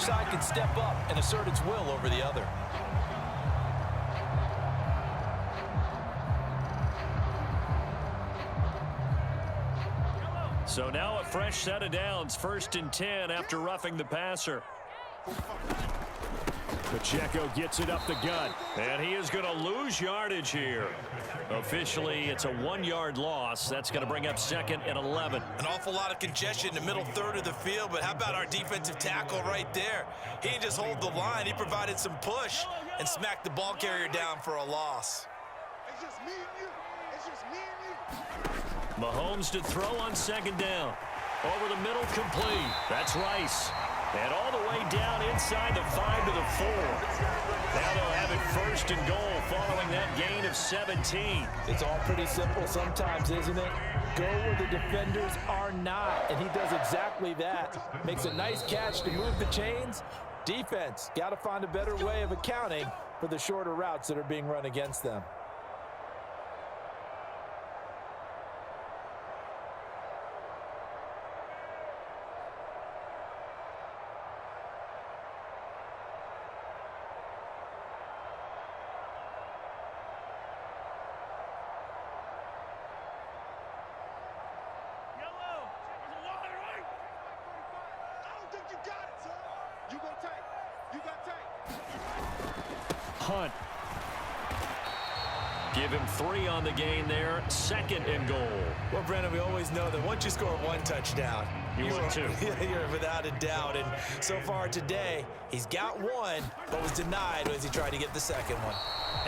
side can step up and assert its will over the other. So now a fresh set of downs, 1st and 10 after roughing the passer. Pacheco gets it up the gut, and he is going to lose yardage here. Officially, it's a 1-yard loss. That's going to bring up 2nd and 11. An awful lot of congestion in the middle third of the field, but how about our defensive tackle right there? He didn't just hold the line. He provided some push and smacked the ball carrier down for a loss. It's just me and you. It's just me and you. Mahomes to throw on 2nd down. Over the middle, complete. That's Rice. And all the way down inside the 5 to the 4. Now they'll have it 1st and goal following that gain of 17. It's all pretty simple sometimes, isn't it? Go where the defenders are not, and he does exactly that. Makes a nice catch to move the chains. Defense, got to find a better way of accounting for the shorter routes that are being run against them. Hunt. Give him 3 on the gain there. 2nd and goal. Well, Brandon, we always know that once you score 1 touchdown, you want 2. You're without a doubt. And so far today, he's got 1, but was denied as he tried to get the 2nd one.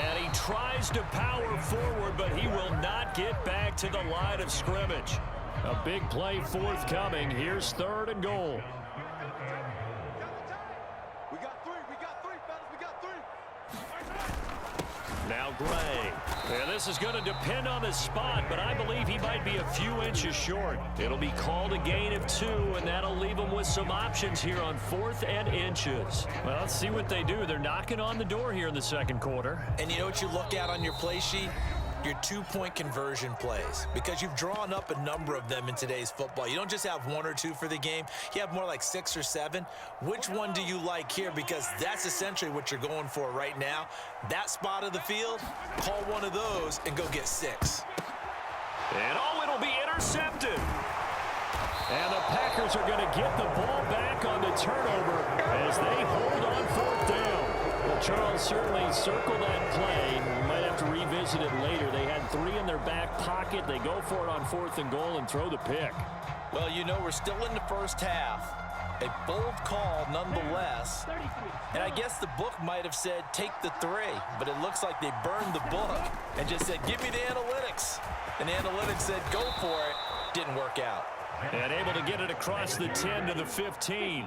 And he tries to power forward, but he will not get back to the line of scrimmage. A big play forthcoming. Here's 3rd and goal. Now Gray. And this is going to depend on the spot, but I believe he might be a few inches short. It'll be called a gain of 2, and that'll leave him with some options here on 4th and inches. Well, let's see what they do. They're knocking on the door here in the 2nd quarter. And you know what you look at on your play sheet? Your 2-point conversion plays, because you've drawn up a number of them in today's football. You don't just have 1 or 2 for the game. You have more like 6 or 7. Which one do you like here? Because that's essentially what you're going for right now. That spot of the field, call one of those and go get 6. And it'll be intercepted. And the Packers are going to get the ball back on the turnover as they hold on 4th down. Well, Charles, certainly circle that play. We might have to revisit it later. They had 3 in their back pocket. They go for it on 4th and goal and throw the pick. Well, you know, we're still in the first half. A bold call nonetheless. And I guess the book might have said take the 3, but it looks like they burned the book and just said, give me the analytics. And the analytics said, go for it. Didn't work out. And able to get it across the 10 to the 15.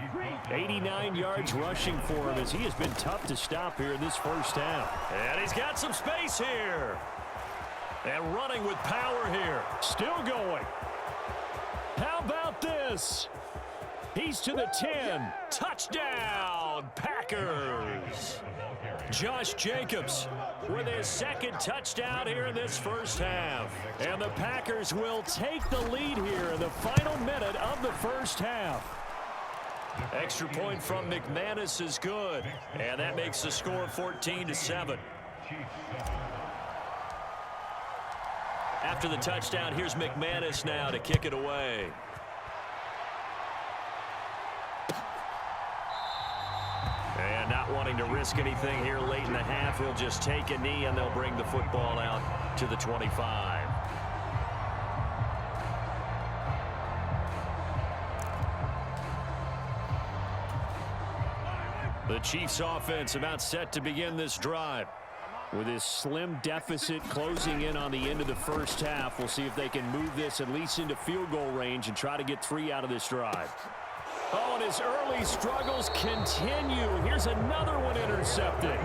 89 yards rushing for him as he has been tough to stop here in this first half. And he's got some space here. And running with power here. Still going. How about this? He's to the 10. Touchdown, Packers. Josh Jacobs with his 2nd touchdown here in this first half. And the Packers will take the lead here in the final minute of the first half. Extra point from McManus is good. And that makes the score 14-7. After the touchdown, here's McManus now to kick it away. And not wanting to risk anything here late in the half, he'll just take a knee and they'll bring the football out to the 25. The Chiefs offense about set to begin this drive. With this slim deficit closing in on the end of the first half, we'll see if they can move this at least into field goal range and try to get 3 out of this drive. Oh, and his early struggles continue. Here's another one intercepted.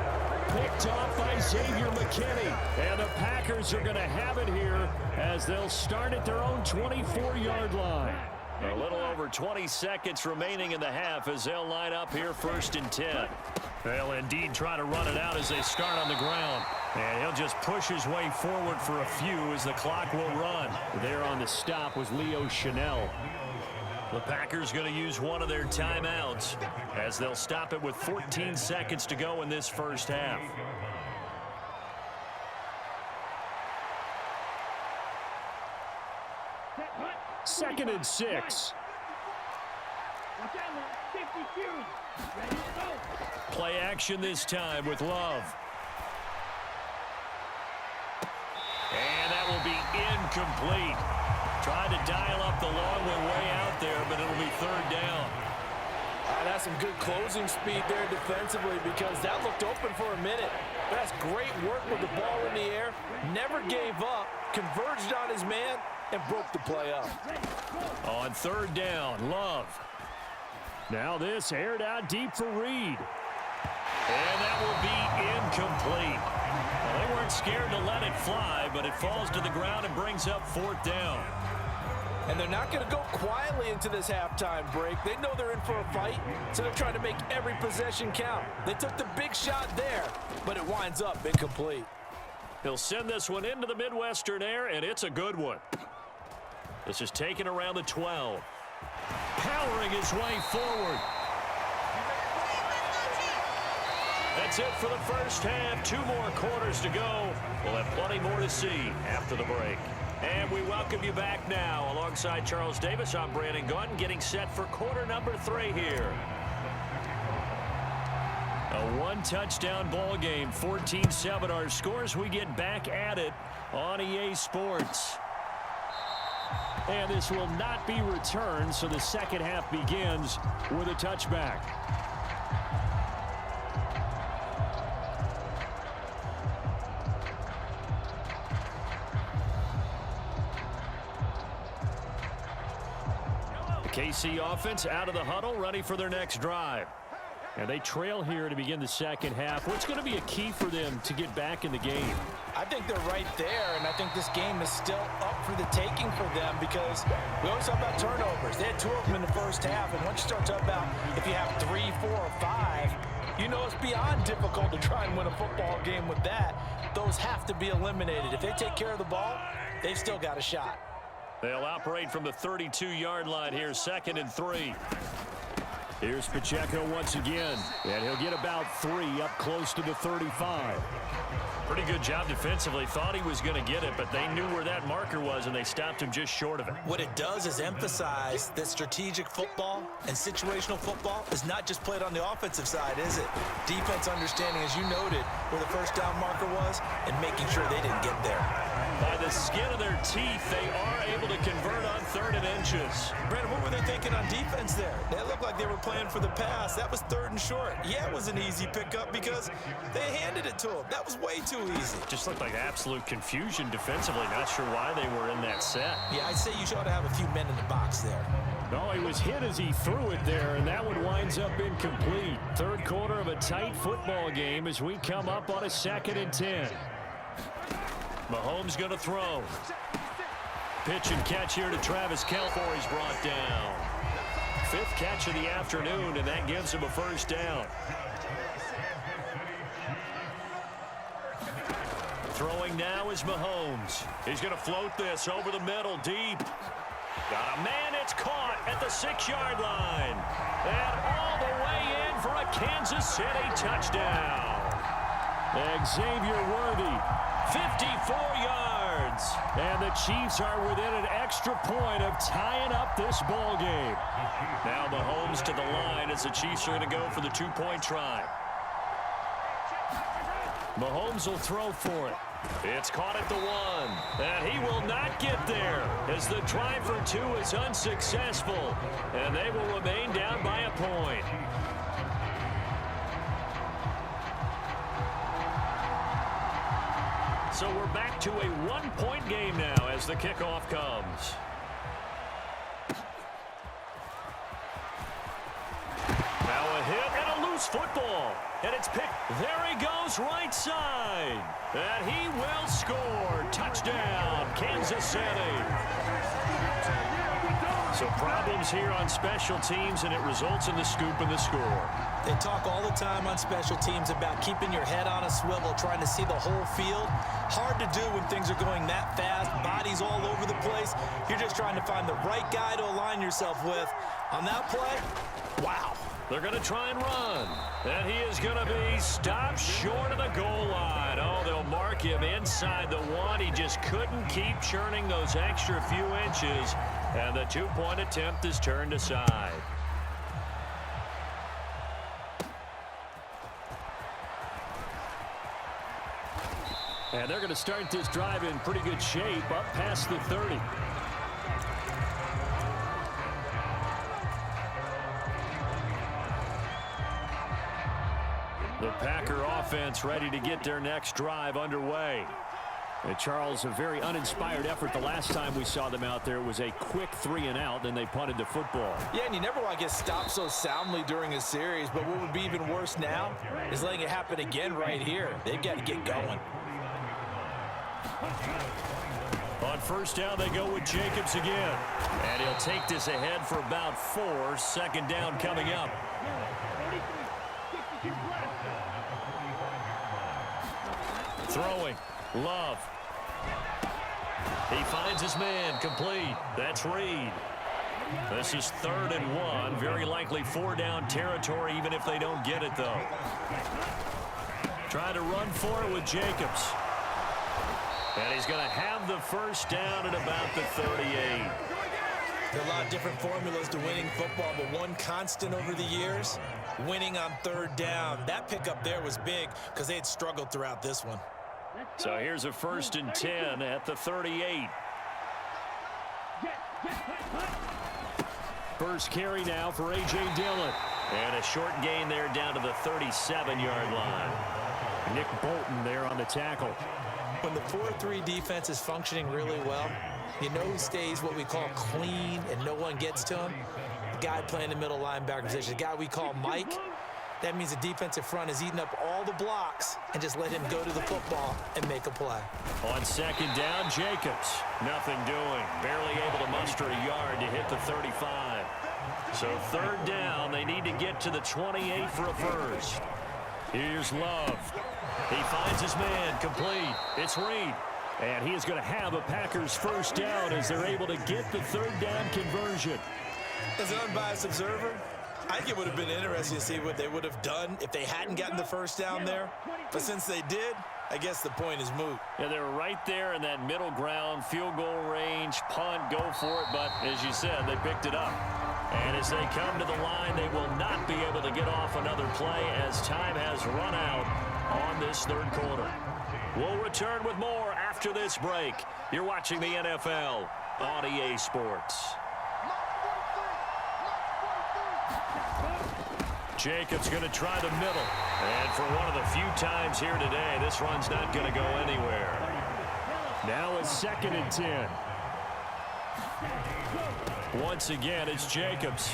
Picked off by Xavier McKinney. And the Packers are going to have it here as they'll start at their own 24-yard line. A little over 20 seconds remaining in the half as they'll line up here 1st and 10. They'll indeed try to run it out as they start on the ground. And he'll just push his way forward for a few as the clock will run. There on the stop was Leo Chanel. The Packers going to use one of their timeouts as they'll stop it with 14 seconds to go in this first half. Second and 6. Play action this time with Love. And that will be incomplete. Tried to dial up the long one way out there, but it'll be third down. That's some good closing speed there defensively because that looked open for a minute. That's great work with the ball in the air. Never gave up, converged on his man, and broke the play up. On third down, Love. Now this aired out deep for Reed. And that will be incomplete. Well, they weren't scared to let it fly, but it falls to the ground and brings up fourth down. And they're not going to go quietly into this halftime break. They know they're in for a fight, so they're trying to make every possession count. They took the big shot there, but it winds up incomplete. He'll send this one into the Midwestern air, and it's a good one. This is taken around the 12. Powering his way forward. That's it for the first half. 2 more quarters to go. We'll have plenty more to see after the break. And we welcome you back now. Alongside Charles Davis, I'm Brandon Gunn, getting set for quarter number 3 here. A 1-touchdown ball game, 14-7 our scores. We get back at it on EA Sports. And this will not be returned, so the second half begins with a touchback. The KC offense out of the huddle, ready for their next drive. And they trail here to begin the second half. What's going to be a key for them to get back in the game? I think they're right there, and I think this game is still up for the taking for them because we always talk about turnovers. They had 2 of them in the first half, and once you start talking about if you have 3, 4, or 5, you know it's beyond difficult to try and win a football game with that. Those have to be eliminated. If they take care of the ball, they've still got a shot. They'll operate from the 32-yard line here, 2nd and 3. Here's Pacheco once again, and he'll get about 3 up close to the 35. Pretty good job defensively. Thought he was going to get it, but they knew where that marker was, and they stopped him just short of it. What it does is emphasize that strategic football and situational football is not just played on the offensive side, is it? Defense understanding, as you noted, where the first down marker was and making sure they didn't get there. By the skin of their teeth, they are able to convert on 3rd and inches. Brandon, what were they thinking on defense there? They looked like they were playing for the pass. That was 3rd and short. Yeah, it was an easy pickup because they handed it to him. That was way too easy. Just looked like absolute confusion defensively. Not sure why they were in that set. Yeah, I'd say you ought to have a few men in the box there. No, he was hit as he threw it there, and that one winds up incomplete. 3rd quarter of a tight football game as we come up on a 2nd and 10. Mahomes going to throw. Pitch and catch here to Travis Kelce. He's brought down. 5th catch of the afternoon, and that gives him a first down. Throwing now is Mahomes. He's going to float this over the middle, deep. Got a man, it's caught at the 6-yard line. And all the way in for a Kansas City touchdown. Xavier Worthy, 54 yards. And the Chiefs are within an extra point of tying up this ball game. Now Mahomes to the line as the Chiefs are going to go for the 2-point try. Mahomes will throw for it. It's caught at the 1, and he will not get there as the try for 2 is unsuccessful, and they will remain down by a point. So we're back to a 1-point game now as the kickoff comes. Now a hit and a loose football. And it's picked. There he goes, right side. And he will score. Touchdown, Kansas City. So problems here on special teams, and it results in the scoop and the score. They talk all the time on special teams about keeping your head on a swivel, trying to see the whole field. Hard to do when things are going that fast, bodies all over the place. You're just trying to find the right guy to align yourself with. On that play, wow. They're going to try and run. And he is going to be stopped short of the goal line. Oh, they'll mark him inside the one. He just couldn't keep churning those extra few inches. And the two-point attempt is turned aside. And they're going to start this drive in pretty good shape up past the 30. The Packer offense ready to get their next drive underway. And Charles, a very uninspired effort the last time we saw them out there. It was a quick 3-and-out, then they punted the football. Yeah, and you never want to get stopped so soundly during a series, but what would be even worse now is letting it happen again right here. They've got to get going. On first down, they go with Jacobs again. And he'll take this ahead for about 4. Second down coming up. Throwing. Love. He finds his man. Complete. That's Reed. This is 3rd and 1. Very likely 4-down territory, even if they don't get it, though. Trying to run for it with Jacobs. And he's going to have the first down at about the 38. There are a lot of different formulas to winning football, but one constant over the years, winning on 3rd down. That pickup there was big because they had struggled throughout this one. So here's a 1st and 10 at the 38. First carry now for A.J. Dillon. And a short gain there down to the 37-yard line. Nick Bolton there on the tackle. When the 4-3 defense is functioning really well, you know who stays what we call clean and no one gets to him? The guy playing the middle linebacker position, the guy we call Mike. That means the defensive front is eating up all the blocks and just let him go to the football and make a play. On second down, Jacobs. Nothing doing. Barely able to muster a yard to hit the 35. So 3rd down, they need to get to the 28 for a first. Here's Love. He finds his man. Complete. It's Reed. And he is going to have a Packers first down as they're able to get the 3rd down conversion. As an unbiased observer, I think it would have been interesting to see what they would have done if they hadn't gotten the first down there. But since they did, I guess the point is moot. Yeah, they were right there in that middle ground, field goal range, punt, go for it. But as you said, they picked it up. And as they come to the line, they will not be able to get off another play as time has run out on this 3rd quarter. We'll return with more after this break. You're watching the NFL on EA Sports. Jacobs going to try the middle. And for one of the few times here today, this run's not going to go anywhere. Now it's 2nd and 10. Once again, it's Jacobs.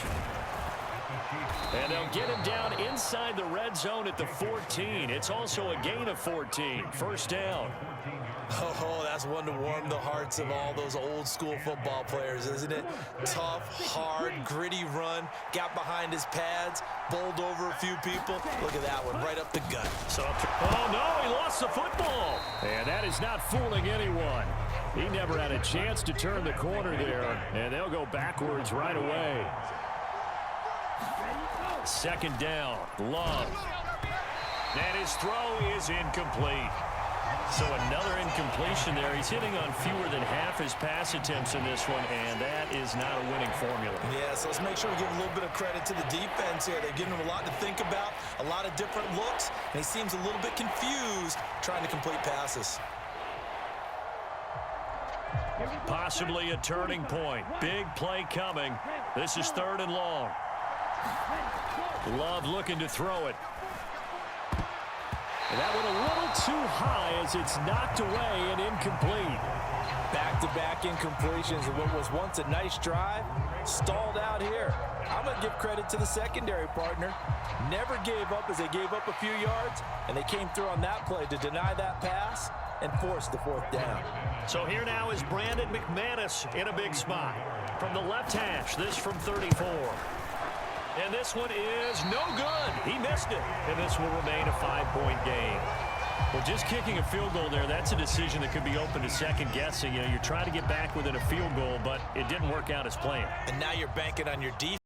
And they'll get him down inside the red zone at the 14. It's also a gain of 14. First down. Oh, that's one to warm the hearts of all those old school football players, isn't it? Tough, hard, gritty run. Got behind his pads, bowled over a few people. Look at that one, right up the gut. So, oh no, he lost the football. And that is not fooling anyone. He never had a chance to turn the corner there, and they'll go backwards right away. 2nd down, Love. And his throw is incomplete. So another incompletion there. He's hitting on fewer than half his pass attempts in this one, and that is not a winning formula. Yeah, so let's make sure we give a little bit of credit to the defense here. They've given him a lot to think about, a lot of different looks, and he seems a little bit confused trying to complete passes. Possibly a turning point. Big play coming. This is 3rd and long. Love looking to throw it. And that went a little too high as it's knocked away and incomplete. Back-to-back incompletions of what was once a nice drive, stalled out here. I'm going to give credit to the secondary partner. Never gave up as they gave up a few yards, and they came through on that play to deny that pass and force the fourth down. So here now is Brandon McManus in a big spot. From the left hash, this from 34. And this one is no good. He missed it. And this will remain a 5-point game. Well, just kicking a field goal there, that's a decision that could be open to second guessing. You know, you're trying to get back within a field goal, but it didn't work out as planned. And now you're banking on your defense